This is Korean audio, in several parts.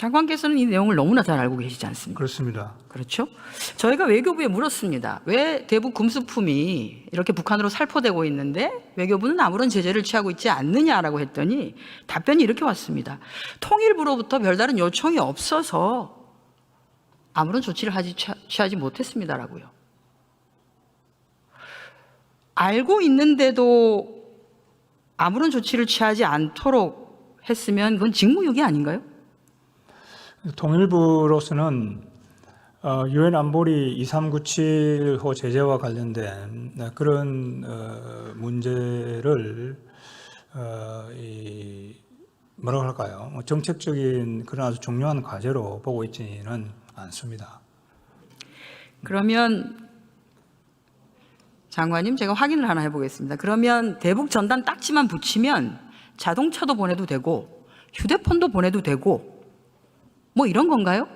장관께서는 이 내용을 너무나 잘 알고 계시지 않습니까? 그렇습니다. 그렇죠? 저희가 외교부에 물었습니다. 왜 대북 금수품이 이렇게 북한으로 살포되고 있는데 외교부는 아무런 제재를 취하고 있지 않느냐라고 했더니 답변이 이렇게 왔습니다. 통일부로부터 별다른 요청이 없어서 아무런 조치를 취하지 못했습니다라고요. 알고 있는데도 아무런 조치를 취하지 않도록 했으면 그건 직무유기 아닌가요? 통일부로서는 유엔 안보리 2397호 제재와 관련된 그런 문제를 뭐라고 할까요? 정책적인 그런 아주 중요한 과제로 보고 있지는 않습니다. 그러면 장관님, 제가 확인을 하나 해보겠습니다. 그러면 대북 전단 딱지만 붙이면 자동차도 보내도 되고 휴대폰도 보내도 되고 뭐 이런 건가요?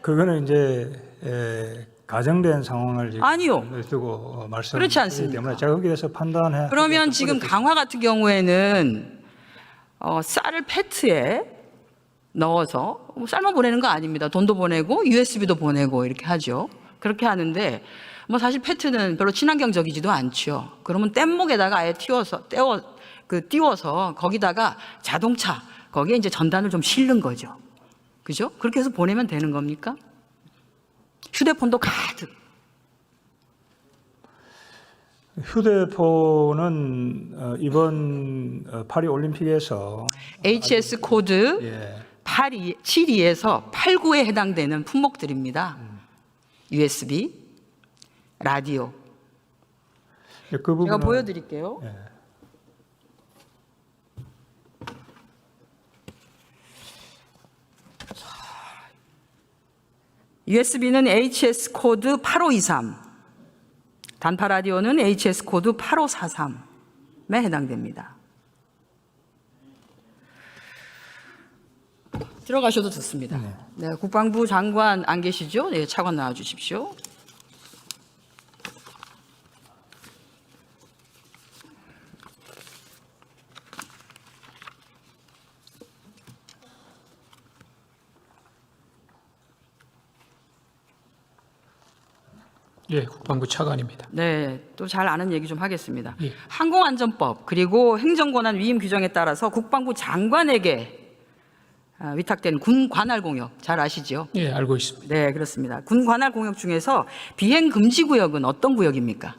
그거는 이제 가정된 상황을 아니요. 두고 말씀드리기 그렇지 않습니까? 때문에 제가 거기에 대해서 판단해. 그러면 지금 강화 같은 경우에는 쌀을 페트에 넣어서 삶아 보내는 거 아닙니다. 돈도 보내고 USB도 보내고 이렇게 하죠. 그렇게 하는데 뭐 사실 페트는 별로 친환경적이지도 않죠. 그러면 뗏목에다가 아예 띄워서 거기다가 자동차 거기에 이제 전단을 좀 실는 거죠. 그죠? 그렇게 해서 보내면 되는 겁니까? 휴대폰도 가득. 휴대폰은 이번 파리 올림픽에서 HS 코드 예, 72에서 89에 해당되는 품목들입니다. USB, 라디오. 그 제가 부분은 보여드릴게요. 예. USB는 HS 코드 8523, 단파 라디오는 HS 코드 8543에 해당됩니다. 들어가셔도 좋습니다. 네, 국방부 장관 안 계시죠? 네, 차관 나와 주십시오. 예, 국방부 차관입니다. 네, 또 잘 아는 얘기 좀 하겠습니다. 예. 항공안전법 그리고 행정권한 위임 규정에 따라서 국방부 장관에게 위탁된 군 관할 공역 잘 아시죠? 예, 알고 있습니다. 네, 그렇습니다. 군 관할 공역 중에서 비행 금지 구역은 어떤 구역입니까?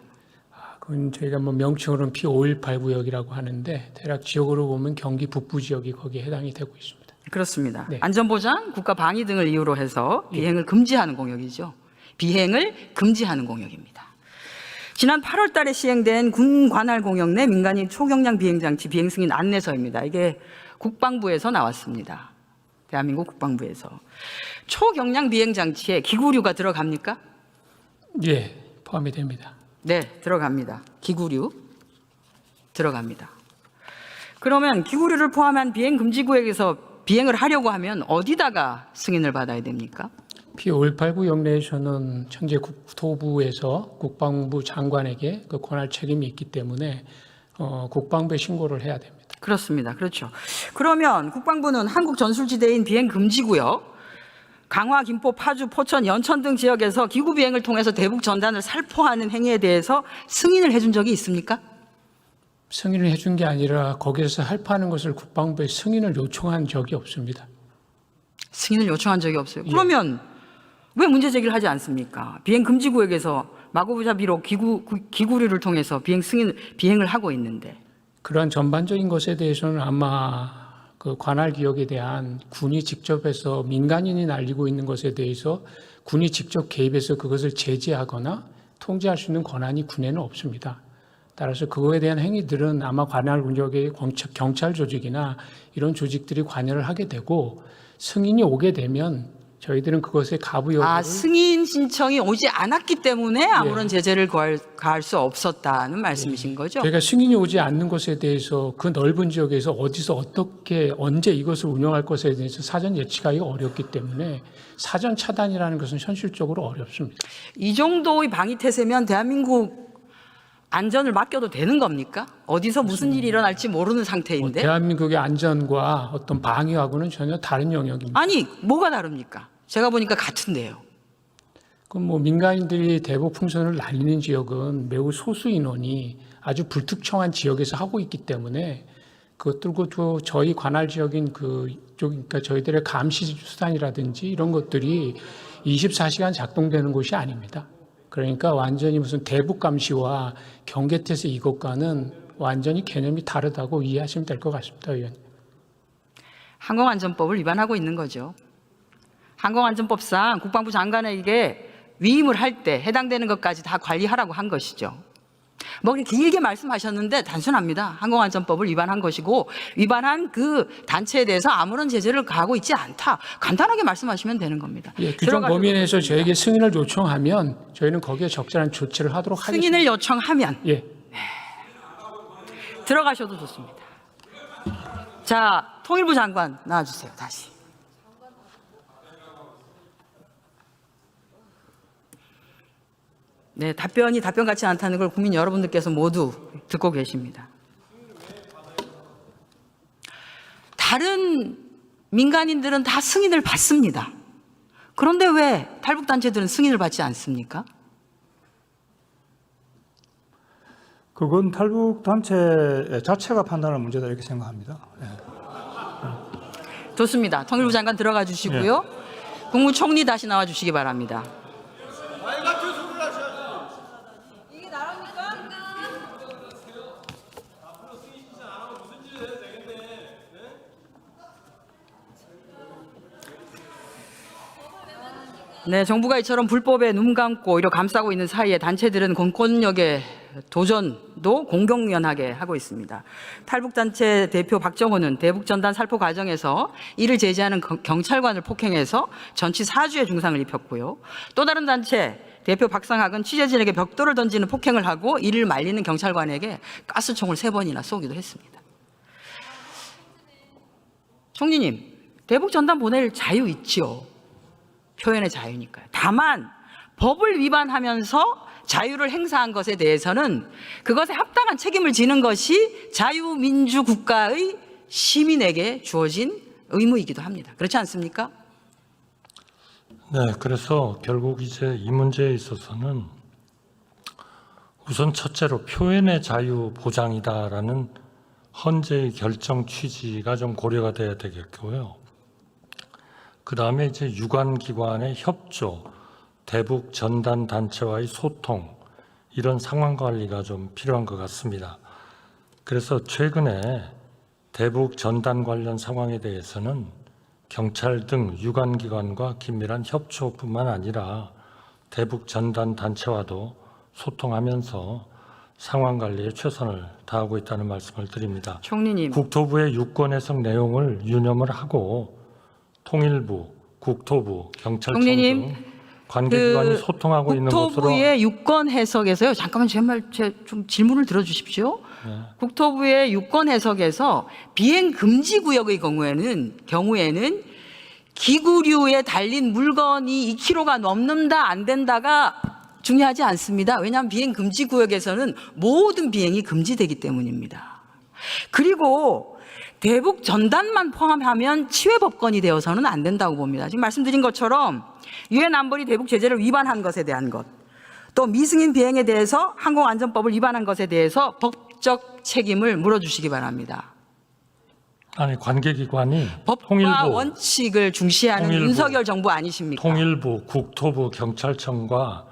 그건 저희가 뭐 명칭으로는 P518 구역이라고 하는데 대략 지역으로 보면 경기 북부 지역이 거기에 해당이 되고 있습니다. 그렇습니다. 네. 안전보장, 국가 방위 등을 이유로 해서 비행을 금지하는 공역이죠. 비행을 금지하는 공역입니다. 지난 8월 달에 시행된 군 관할 공역 내 민간인 초경량 비행장치 비행 승인 안내서입니다. 이게 국방부에서 나왔습니다. 대한민국 국방부에서. 초경량 비행장치에 기구류가 들어갑니까? 예, 포함이 됩니다. 네, 들어갑니다. 기구류 들어갑니다. 그러면 기구류를 포함한 비행 금지 구역에서 비행을 하려고 하면 어디다가 승인을 받아야 됩니까? P518 구역 내에서는 현재 국토부에서 국방부 장관에게 그 관할 책임이 있기 때문에 국방부에 신고를 해야 됩니다. 그렇습니다. 그렇죠. 그러면 국방부는 한국 전술지대인 비행 금지 구역, 강화, 김포, 파주, 포천, 연천 등 지역에서 기구 비행을 통해서 대북 전단을 살포하는 행위에 대해서 승인을 해준 적이 있습니까? 승인을 해준 게 아니라 거기에서 살포하는 것을 국방부에 승인을 요청한 적이 없습니다. 승인을 요청한 적이 없어요. 그러면 왜 문제 제기를 하지 않습니까? 비행 금지 구역에서 마구잡이로 기구류를 통해서 비행을 하고 있는데. 그러한 전반적인 것에 대해서는 아마 그 관할 기역에 대한 군이 직접 해서 민간인이 날리고 있는 것에 대해서 군이 직접 개입해서 그것을 제재하거나 통제할 수 있는 권한이 군에는 없습니다. 따라서 그거에 대한 행위들은 아마 관할 구역의 경찰 조직이나 이런 조직들이 관여를 하게 되고 승인이 오게 되면 저희들은 그것의 가부 여부를 승인 신청이 오지 않았기 때문에 아무런 제재를 가할 수 없었다는 말씀이신 거죠? 저희가 승인이 오지 않는 것에 대해서 그 넓은 지역에서 어디서 어떻게 언제 이것을 운영할 것에 대해서 사전 예측하기가 어렵기 때문에 사전 차단이라는 것은 현실적으로 어렵습니다. 이 정도의 방위 태세면 대한민국 안전을 맡겨도 되는 겁니까? 어디서 무슨 일이 일어날지 모르는 상태인데. 대한민국의 안전과 어떤 방위하고는 전혀 다른 영역입니다. 아니, 뭐가 다릅니까? 제가 보니까 같은데요. 그럼 뭐 민간인들이 대북 풍선을 날리는 지역은 매우 소수 인원이 아주 불특정한 지역에서 하고 있기 때문에 그것들고 저희 관할 지역인 그러니까 저희들의 감시 수단이라든지 이런 것들이 24시간 작동되는 곳이 아닙니다. 그러니까 완전히 무슨 대북 감시와 경계태세 이것과는 완전히 개념이 다르다고 이해하시면 될 것 같습니다, 의원님. 항공안전법을 위반하고 있는 거죠. 항공안전법상 국방부 장관에게 위임을 할 때 해당되는 것까지 다 관리하라고 한 것이죠. 뭐 그렇게 길게 말씀하셨는데 단순합니다. 항공안전법을 위반한 것이고 위반한 그 단체에 대해서 아무런 제재를 가하고 있지 않다. 간단하게 말씀하시면 되는 겁니다. 예, 규정 범위 내에서 저에게 승인을 요청하면 저희는 거기에 적절한 조치를 하도록 하겠습니다. 승인을 요청하면 예. 들어가셔도 좋습니다. 자, 통일부 장관 나와주세요. 다시. 네, 답변이 답변 같지 않다는 걸 국민 여러분들께서 모두 듣고 계십니다. 다른 민간인들은 다 승인을 받습니다. 그런데 왜 탈북단체들은 승인을 받지 않습니까? 그건 탈북 단체 자체가 판단할 문제다 이렇게 생각합니다. 예. 좋습니다. 통일부 장관 들어가 주시고요. 국무총리 다시 나와 주시기 바랍니다. 네, 정부가 이처럼 불법에 눈 감고 이렇게 감싸고 있는 사이에 단체들은 공권력의 도전도 공공연하게 하고 있습니다. 탈북단체 대표 박정호는 대북전단 살포 과정에서 이를 제지하는 경찰관을 폭행해서 전치 4주의 중상을 입혔고요. 또 다른 단체 대표 박상학은 취재진에게 벽돌을 던지는 폭행을 하고 이를 말리는 경찰관에게 가스총을 3번이나 쏘기도 했습니다. 총리님, 대북전단 보낼 자유 있지요. 표현의 자유니까요. 다만 법을 위반하면서 자유를 행사한 것에 대해서는 그것에 합당한 책임을 지는 것이 자유민주국가의 시민에게 주어진 의무이기도 합니다. 그렇지 않습니까? 네, 그래서 결국 이제 이 문제에 있어서는 우선 첫째로 표현의 자유 보장이다라는 헌재의 결정 취지가 좀 고려가 돼야 되겠고요. 그 다음에 이제 유관기관의 협조, 대북 전단 단체와의 소통, 이런 상황 관리가 좀 필요한 것 같습니다. 그래서 최근에 대북 전단 관련 상황에 대해서는 경찰 등 유관기관과 긴밀한 협조뿐만 아니라 대북 전단 단체와도 소통하면서 상황 관리에 최선을 다하고 있다는 말씀을 드립니다. 총리님. 국토부의 유권 해석 내용을 유념을 하고 통일부, 국토부, 경찰청 총리님, 등 관계기관이 소통하고 있는 것으로. 국토부의 유권 해석에서요. 잠깐만 제 좀 질문을 들어주십시오. 네. 국토부의 유권 해석에서 비행 금지 구역의 경우에는 기구류에 달린 물건이 2kg가 넘는다 안 된다가 중요하지 않습니다. 왜냐하면 비행 금지 구역에서는 모든 비행이 금지되기 때문입니다. 그리고 대북 전단만 포함하면 치외법권이 되어서는 안 된다고 봅니다. 지금 말씀드린 것처럼 유엔 안보리 대북 제재를 위반한 것에 대한 것, 또 미승인 비행에 대해서 항공안전법을 위반한 것에 대해서 법적 책임을 물어주시기 바랍니다. 아니, 관계기관이 법과 통일부, 원칙을 중시하는 통일부, 윤석열 정부 아니십니까? 통일부, 국토부, 경찰청과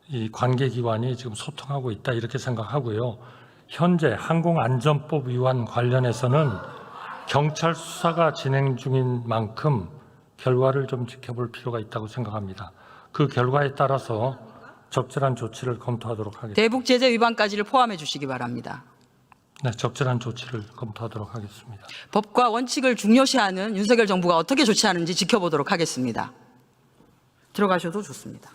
이 관계기관이 지금 소통하고 있다 이렇게 생각하고요. 현재 항공안전법 위반 관련해서는 경찰 수사가 진행 중인 만큼 결과를 좀 지켜볼 필요가 있다고 생각합니다. 그 결과에 따라서 적절한 조치를 검토하도록 하겠습니다. 대북 제재 위반까지를 포함해 주시기 바랍니다. 네, 적절한 조치를 검토하도록 하겠습니다. 법과 원칙을 중요시하는 윤석열 정부가 어떻게 조치하는지 지켜보도록 하겠습니다. 들어가셔도 좋습니다.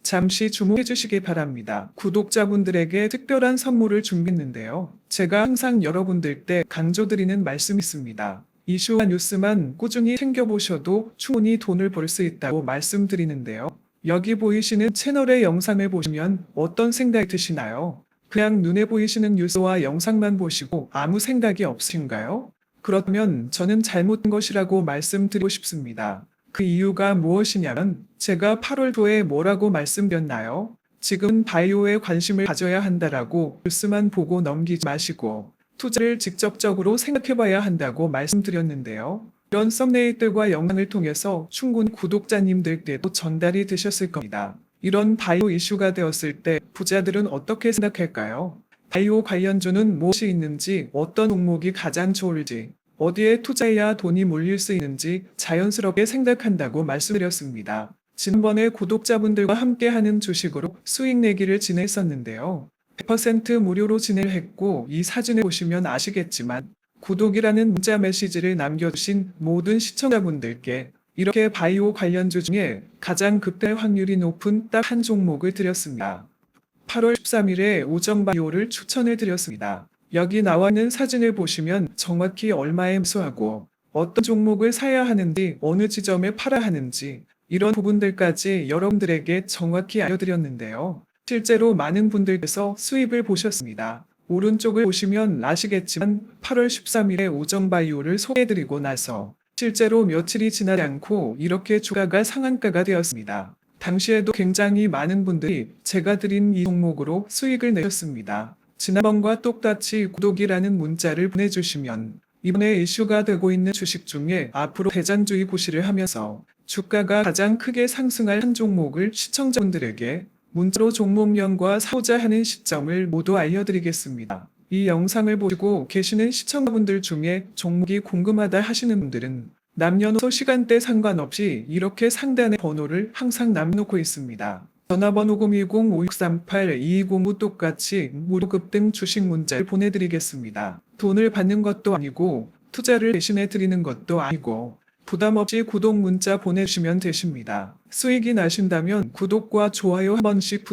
잠시 주목해 주시기 바랍니다. 구독자분들에게 특별한 선물을 준비했는데요. 제가 항상 여러분들 때 강조드리는 말씀이 있습니다. 이슈와 뉴스만 꾸준히 챙겨보셔도 충분히 돈을 벌 수 있다고 말씀드리는데요. 여기 보이시는 채널의 영상을 보시면 어떤 생각이 드시나요? 그냥 눈에 보이시는 뉴스와 영상만 보시고 아무 생각이 없으신가요? 그렇다면 저는 잘못된 것이라고 말씀드리고 싶습니다. 그 이유가 무엇이냐면 제가 8월 초에 뭐라고 말씀드렸나요? 지금 바이오에 관심을 가져야 한다라고 뉴스만 보고 넘기지 마시고 투자를 직접적으로 생각해봐야 한다고 말씀드렸는데요. 이런 썸네일들과 영상을 통해서 충분히 구독자님들께도 전달이 되셨을 겁니다. 이런 바이오 이슈가 되었을 때 부자들은 어떻게 생각할까요? 바이오 관련주는 무엇이 있는지, 어떤 종목이 가장 좋을지, 어디에 투자해야 돈이 몰릴 수 있는지 자연스럽게 생각한다고 말씀드렸습니다. 지난번에 구독자분들과 함께하는 주식으로 수익 내기를 진행했었는데요. 100% 무료로 진행을 했고 이 사진을 보시면 아시겠지만 구독이라는 문자 메시지를 남겨주신 모든 시청자분들께 이렇게 바이오 관련주 중에 가장 급등 확률이 높은 딱 한 종목을 드렸습니다. 8월 13일에 오정바이오를 추천해 드렸습니다. 여기 나와 있는 사진을 보시면 정확히 얼마에 매수하고 어떤 종목을 사야 하는지 어느 지점에 팔아야 하는지 이런 부분들까지 여러분들에게 정확히 알려드렸는데요. 실제로 많은 분들께서 수입을 보셨습니다. 오른쪽을 보시면 아시겠지만 8월 13일에 오정바이오를 소개해드리고 나서 실제로 며칠이 지나지 않고 이렇게 주가가 상한가가 되었습니다. 당시에도 굉장히 많은 분들이 제가 드린 이 종목으로 수익을 내셨습니다. 지난번과 똑같이 구독이라는 문자를 보내주시면 이번에 이슈가 되고 있는 주식 중에 앞으로 대장주의 고시를 하면서 주가가 가장 크게 상승할 한 종목을 시청자분들에게 문자로 종목명과 사고자 하는 시점을 모두 알려드리겠습니다. 이 영상을 보시고 계시는 시청자분들 중에 종목이 궁금하다 하시는 분들은 남녀노소 시간대 상관없이 이렇게 상단에 번호를 항상 남겨놓고 있습니다. 전화번호 010-5638-2205 똑같이 무료 급등 주식 문자를 보내드리겠습니다. 돈을 받는 것도 아니고 투자를 대신해 드리는 것도 아니고 부담 없이 구독 문자 보내주시면 되십니다. 수익이 나신다면 구독과 좋아요 한 번씩